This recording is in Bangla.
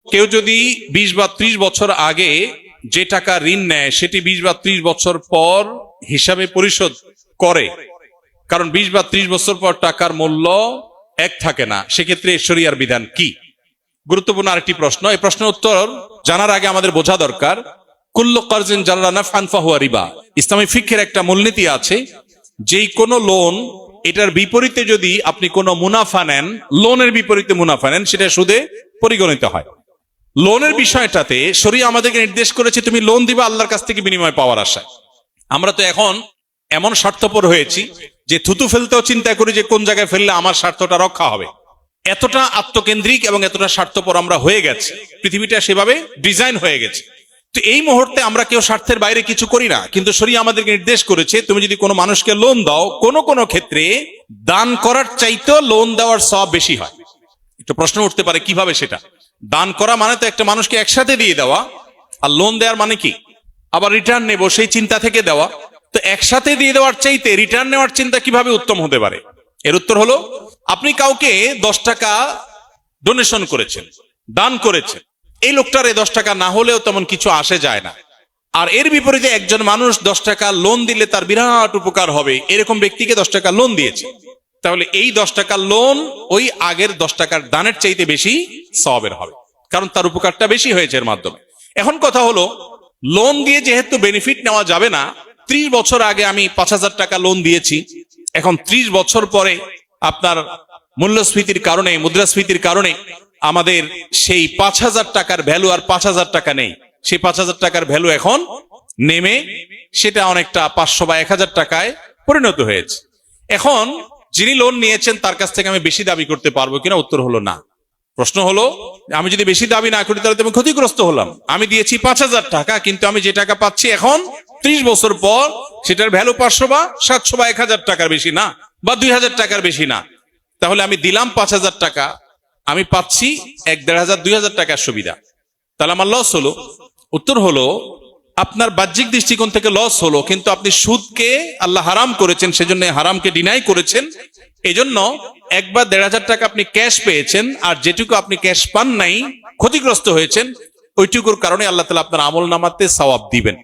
কেউ যদি 20 বা 30 বছর আগে যে টাকা ঋণ নেয় সেটি 20 বা 30 বছর পর হিসাবে পরিশোধ করে, কারণ 20 বা 30 বছর পর টাকার মূল্য এক থাকে না, সেক্ষেত্রে শরিয়ার বিধান কি? গুরুত্বপূর্ণ আরেকটি প্রশ্ন। এই প্রশ্নের উত্তর জানার আগে আমাদের বোঝা দরকার, কুল্লু কারজিন জাররা নাফআন ফাহুয়া রিবা। ইসলামী ফিকহের একটা মূলনীতি আছে, যেই কোনো লোন, এটার বিপরীতে যদি আপনি কোনো মুনাফা নেন, লোনের বিপরীতে মুনাফা নেন, সেটা সুদে পরিগণিত হয়। লোনের বিষয়টাতে শরীয়ত আমাদেরকে নির্দেশ করেছে তুমি লোন দিবা আল্লাহর কাছ থেকে বিনিময় পাওয়ার আশায়। আমরা তো এখন এমন স্বার্থপর হয়েছি যে থুতু ফেলতেও চিন্তা করি যে কোন জায়গায় ফেললে আমার স্বার্থটা রক্ষা হবে। এতটা আত্মকেন্দ্রিক এবং এতটা স্বার্থপর আমরা হয়ে গেছি, পৃথিবীটা সেভাবে ডিজাইন হয়ে গেছে। তো এই মুহূর্তে আমরা কেউ স্বার্থের বাইরে কিছু করি না, কিন্তু শরীয়ত আমাদেরকে নির্দেশ করেছে তুমি যদি কোনো মানুষকে লোন দাও, কোনো ক্ষেত্রে দান করার চাইতেও লোন দেওয়ার সওয়াব বেশি হয়। একটু প্রশ্ন উঠতে পারে কিভাবে সেটা? দান করা মানে তো একটা মানুষকে একসাথে দিয়ে দেওয়া, আর লোন দেওয়ার মানে কি আবার রিটার্ন নেব সেই চিন্তা থেকে দেওয়া। তো একসাথে দিয়ে দেওয়ার চাইতে রিটার্ন নেওয়ার চিন্তা কিভাবে উত্তম হতে পারে? এর উত্তর হলো, আপনি কাউকে 10 টাকা ডোনেশন করেছেন, দান করেছেন, এই লোকটার 10 টাকা না হলেও তেমন কিছু আসে যায় না, আর এর বিপরীতে একজন মানুষ 10 টাকা লোন দিলে তার বিরাট উপকার হবে, এরকম ব্যক্তিকে 10 টাকা লোন দিয়েছে, তাহলে এই 10 টাকার লোন ওই আগের 10 টাকার দানের চাইতে বেশি সওয়াবের হবে, কারণ তার উপকারটা বেশি হয়েছে এর মাধ্যমে। এখন কথা হলো, লোন দিয়ে যেহেতু বেনিফিট নেওয়া যাবে না, 30 বছর আগে আমি 5000 টাকা লোন দিয়েছি, এখন 30 বছর পরে আপনার মূল্যস্ফীতির কারণে, মুদ্রাস্ফীতির কারণে আমাদের সেই 5000 টাকার ভ্যালু আর 5000 টাকা নেই, সেই 5000 টাকার ভ্যালু এখন নেমে সেটা অনেকটা 500 বা 1000 টাকায় পরিণত হয়েছে। এখন যিনি লোন নিয়েছেন তার কাছ থেকে আমি বেশি দাবি করতে পারবো কিনা? উত্তর হলো না। প্রশ্ন হলো, আমি যদি বেশি দাবি না করি তাহলে তো আমি ক্ষতিগ্রস্ত হলাম। আমি দিয়েছি 5000 টাকা, কিন্তু আমি যে টাকা পাচ্ছি এখন 30 বছর পর সেটার ভ্যালু 500 বা 700 বা 1000 টাকার বেশি না, বা 2000 টাকার বেশি না। তাহলে আমি দিলাম 5000 টাকা, আমি পাচ্ছি 1500 2000 টাকার সুবিধা, তাহলে আমার লস হলো? উত্তর হলো, আপনার বাহ্যিক দৃষ্টিকোণ থেকে লস হলো, কিন্তু আপনি সুদকে আল্লাহ হারাম করেছেন, সেজন্য হারামকে ডিনাই করেছেন। এজন্য একবার 1500 টাকা আপনি ক্যাশ পেয়েছেন, আর যেটুকু আপনি ক্যাশ পান নাই, ক্ষতিগ্রস্ত হয়েছেন, ওইটুকুর কারণে আল্লাহ তাআলা আপনার আমল নামাতে সওয়াব দিবেন।